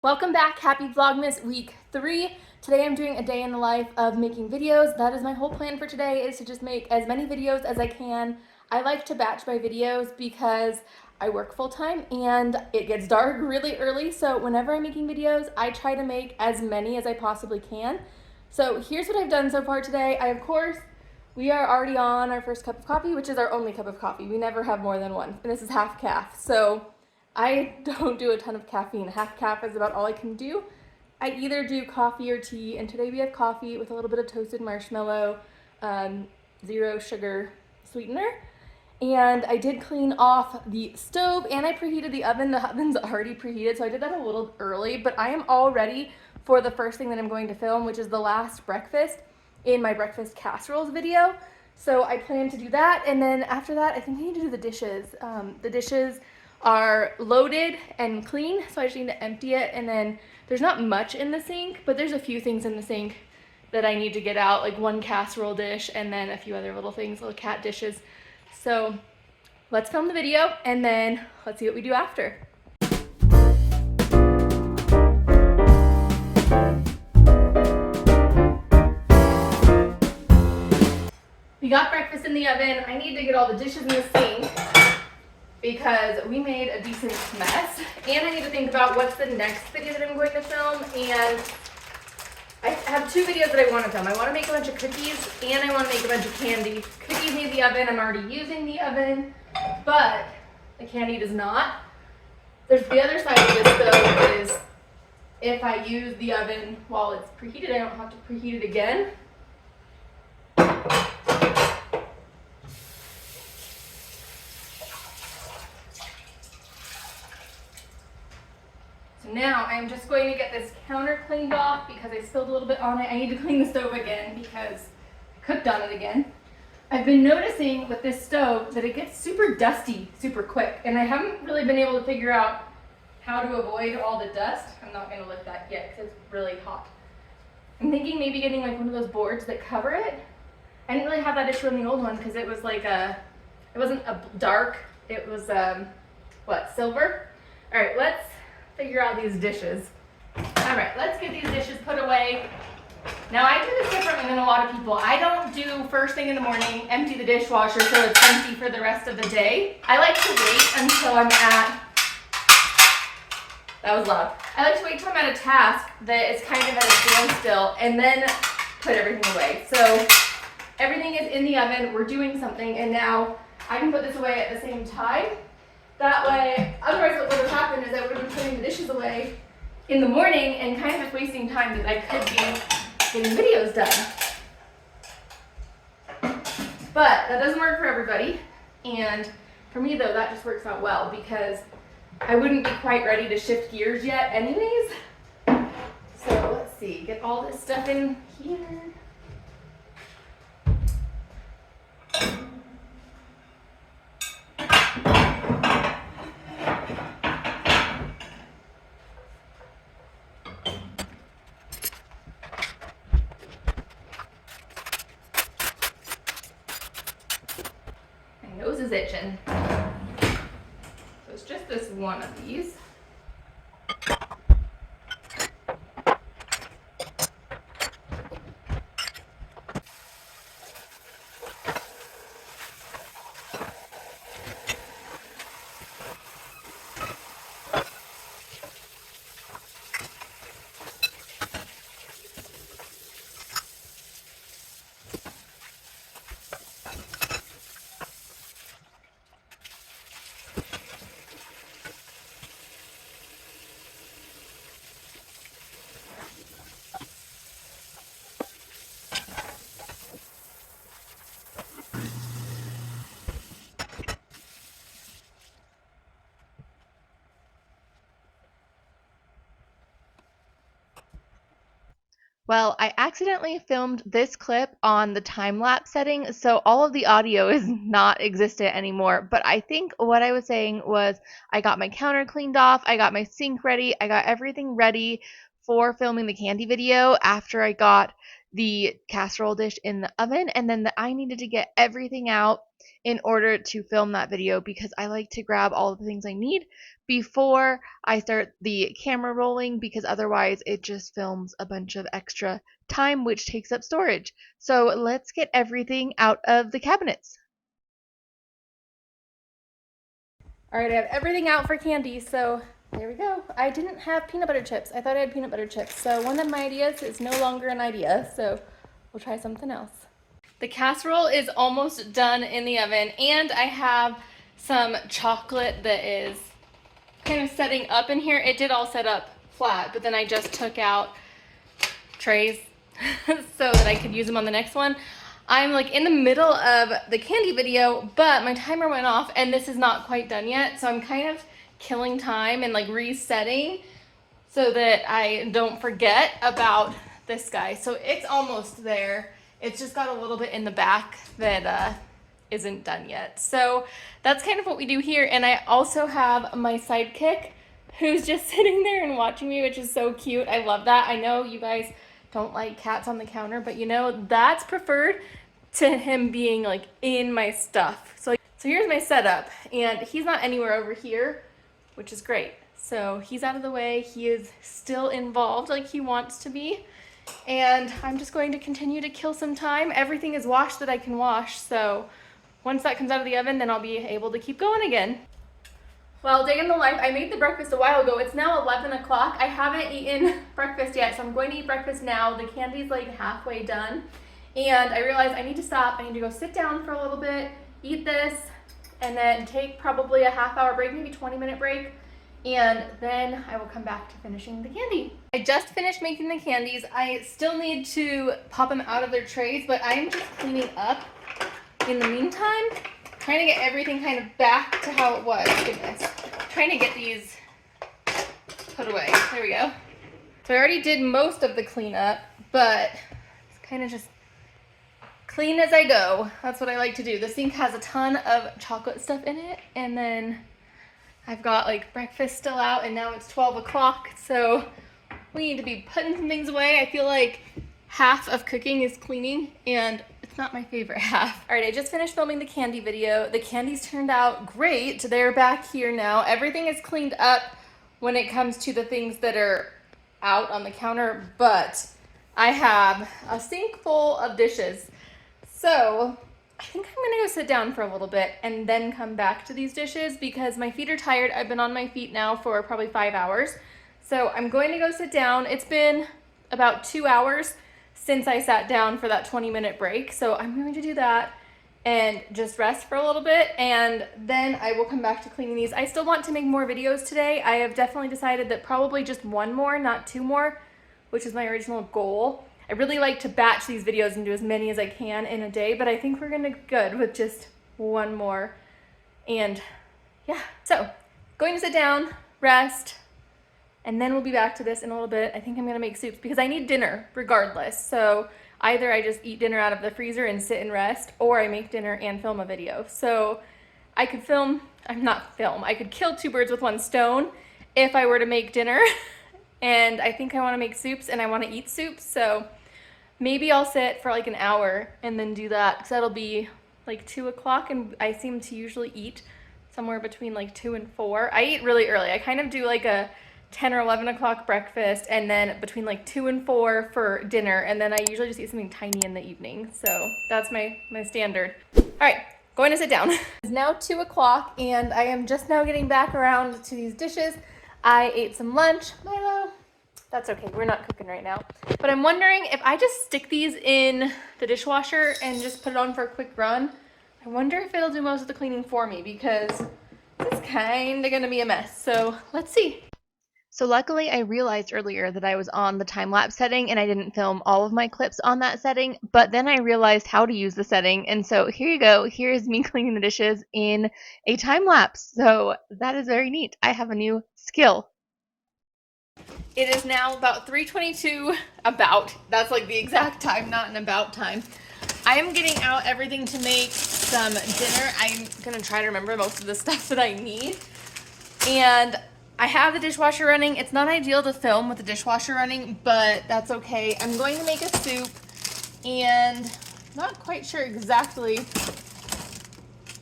Welcome back. Happy Vlogmas week 3. Today I'm doing a day in the life of making videos. That is my whole plan for today, is to just make as many videos as I can. I like to batch my videos because I work full-time and it gets dark really early. So whenever I'm making videos, I try to make as many as I possibly can. So here's what I've done so far today. We are already on our first cup of coffee, which is our only cup of coffee. We never have more than one, and this is half calf. So I don't do a ton of caffeine. Half calf is about all I can do. I either do coffee or tea, and today we have coffee with a little bit of toasted marshmallow, zero sugar sweetener. And I did clean off the stove and I preheated the oven. The oven's already preheated, so I did that a little early, but I am all ready for the first thing that I'm going to film, which is the last breakfast in my breakfast casseroles video. So I plan to do that, and then after that, I think I need to do the dishes. The dishes are loaded and clean, so I just need to empty it, and then there's not much in the sink, but there's a few things in the sink that I need to get out, like one casserole dish and then a few other little things, little cat dishes. So let's film the video and then let's see what we do after. We got breakfast in the oven. I need to get all the dishes in the sink because we made a decent mess, and I need to think about what's the next video that I'm going to film. And I have two videos that I want to film. I want to make a bunch of cookies and I want to make a bunch of candy. Cookies need the oven. I'm already using the oven, but the candy does not. There's the other side of this though, is if I use the oven while it's preheated, I don't have to preheat it again. So now I'm just going to get this counter cleaned off because I spilled a little bit on it. I need to clean the stove again because I cooked on it again. I've been noticing with this stove that it gets super dusty super quick, and I haven't really been able to figure out how to avoid all the dust. I'm not going to lift that yet because it's really hot. I'm thinking maybe getting like one of those boards that cover it. I didn't really have that issue in the old one because it was like it wasn't a dark, it was silver. All right, let's figure out these dishes. All right, let's get these dishes put away. Now I do this differently than a lot of people. I don't do first thing in the morning, empty the dishwasher so it's empty for the rest of the day. I like to wait until I'm at, that was loud. I like to wait till I'm at a task that is kind of at a standstill and then put everything away. So everything is in the oven, we're doing something, and now I can put this away at the same time. That way, otherwise what would have happened is I would have been putting the dishes away in the morning and kind of just wasting time that I could be getting videos done. But that doesn't work for everybody, and for me though, that just works out well because I wouldn't be quite ready to shift gears yet anyways. So let's see, get all this stuff in here. My nose is itching. So it's just this one of these. Well, I accidentally filmed this clip on the time-lapse setting, so all of the audio is not existent anymore. But I think what I was saying was I got my counter cleaned off, I got my sink ready, I got everything ready for filming the candy video after I got the casserole dish in the oven, and then that I needed to get everything out in order to film that video because I like to grab all of the things I need before I start the camera rolling, because otherwise it just films a bunch of extra time which takes up storage. So let's get everything out of the cabinets. All right, I have everything out for candy, so there we go. I didn't have peanut butter chips. I thought I had peanut butter chips. So one of my ideas is no longer an idea, so we'll try something else. The casserole is almost done in the oven, and I have some chocolate that is kind of setting up in here. It did all set up flat, but then I just took out trays so that I could use them on the next one. I'm like in the middle of the candy video, but my timer went off and this is not quite done yet. So I'm kind of killing time and like resetting so that I don't forget about this guy. So it's almost there. It's just got a little bit in the back that isn't done yet. So that's kind of what we do here. And I also have my sidekick who's just sitting there and watching me, which is so cute. I love that. I know you guys don't like cats on the counter, but you know, that's preferred to him being like in my stuff. So here's my setup, and he's not anywhere over here, which is great. So he's out of the way. He is still involved like he wants to be. And I'm just going to continue to kill some time. Everything is washed that I can wash. So once that comes out of the oven, then I'll be able to keep going again. Well, day in the life, I made the breakfast a while ago. It's now 11 o'clock. I haven't eaten breakfast yet, so I'm going to eat breakfast now. The candy's like halfway done. And I realized I need to stop. I need to go sit down for a little bit, eat this, and then take probably a half-hour break, maybe 20-minute break. And then I will come back to finishing the candy. I just finished making the candies. I still need to pop them out of their trays, but I'm just cleaning up in the meantime. Trying to get everything kind of back to how it was. Goodness. Trying to get these put away. There we go. So I already did most of the cleanup, but it's kind of just clean as I go. That's what I like to do. The sink has a ton of chocolate stuff in it, and then I've got like breakfast still out, and now it's 12 o'clock, so we need to be putting some things away. I feel like half of cooking is cleaning, and it's not my favorite half. All right, I just finished filming the candy video. The candies turned out great. They're back here now. Everything is cleaned up when it comes to the things that are out on the counter, but I have a sink full of dishes. So I think I'm gonna go sit down for a little bit and then come back to these dishes because my feet are tired. I've been on my feet now for probably 5 hours. So I'm going to go sit down. It's been about 2 hours since I sat down for that 20-minute break. So I'm going to do that and just rest for a little bit, and then I will come back to cleaning these. I still want to make more videos today. I have definitely decided that probably just one more, not two more, which is my original goal. I really like to batch these videos and do as many as I can in a day, but I think we're gonna good with just one more. And yeah, so going to sit down, rest, and then we'll be back to this in a little bit. I think I'm gonna make soups because I need dinner regardless. So either I just eat dinner out of the freezer and sit and rest, or I make dinner and film a video. So I could I could kill two birds with one stone if I were to make dinner. And I think I wanna make soups and I wanna eat soups. So maybe I'll sit for like an hour and then do that, because that'll be like 2 o'clock, and I seem to usually eat somewhere between like 2 and 4. I eat really early. I kind of do like a 10 or 11 o'clock breakfast, and then between like 2 and 4 for dinner, and then I usually just eat something tiny in the evening. So that's my standard. All right, going to sit down. It's now 2 o'clock, and I am just now getting back around to these dishes. I ate some lunch. Milo. That's okay, we're not cooking right now. But I'm wondering if I just stick these in the dishwasher and just put it on for a quick run, I wonder if it'll do most of the cleaning for me, because it's kind of gonna be a mess. So let's see. So luckily I realized earlier that I was on the time-lapse setting and I didn't film all of my clips on that setting, but then I realized how to use the setting, and so here you go. Here's me cleaning the dishes in a time-lapse. So that is very neat. I have a new skill. It is now about 3:22, that's like the exact time, not an about time. I am getting out everything to make some dinner. I'm gonna try to remember most of the stuff that I need. And I have the dishwasher running. It's not ideal to film with the dishwasher running, but that's okay. I'm going to make a soup. and not quite sure exactly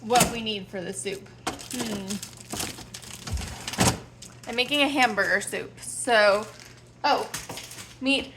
what we need for the soup. I'm making a hamburger soup. So, meat.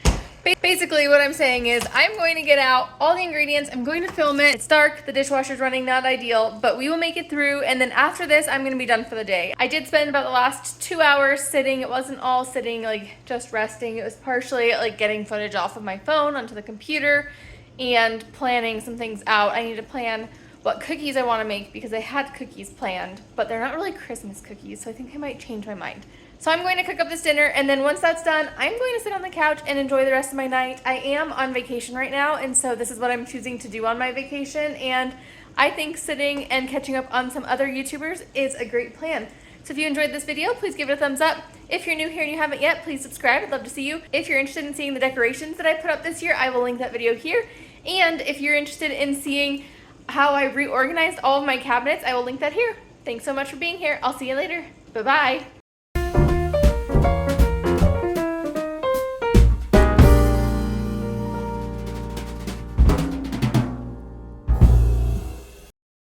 Basically what I'm saying is I'm going to get out all the ingredients. I'm going to film it. It's dark, the dishwasher's running, not ideal, but we will make it through. And then after this, I'm going to be done for the day. I did spend about the last 2 hours sitting. It wasn't all sitting, like just resting. It was partially like getting footage off of my phone onto the computer and planning some things out. I need to plan what cookies I want to make because I had cookies planned, but they're not really Christmas cookies, so I think I might change my mind. So I'm going to cook up this dinner, and then once that's done, I'm going to sit on the couch and enjoy the rest of my night. I am on vacation right now, and so this is what I'm choosing to do on my vacation, and I think sitting and catching up on some other YouTubers is a great plan. So if you enjoyed this video, please give it a thumbs up. If you're new here and you haven't yet, please subscribe. I'd love to see you. If you're interested in seeing the decorations that I put up this year, I will link that video here. And if you're interested in seeing how I reorganized all of my cabinets, I will link that here. Thanks so much for being here. I'll see you later. Bye-bye.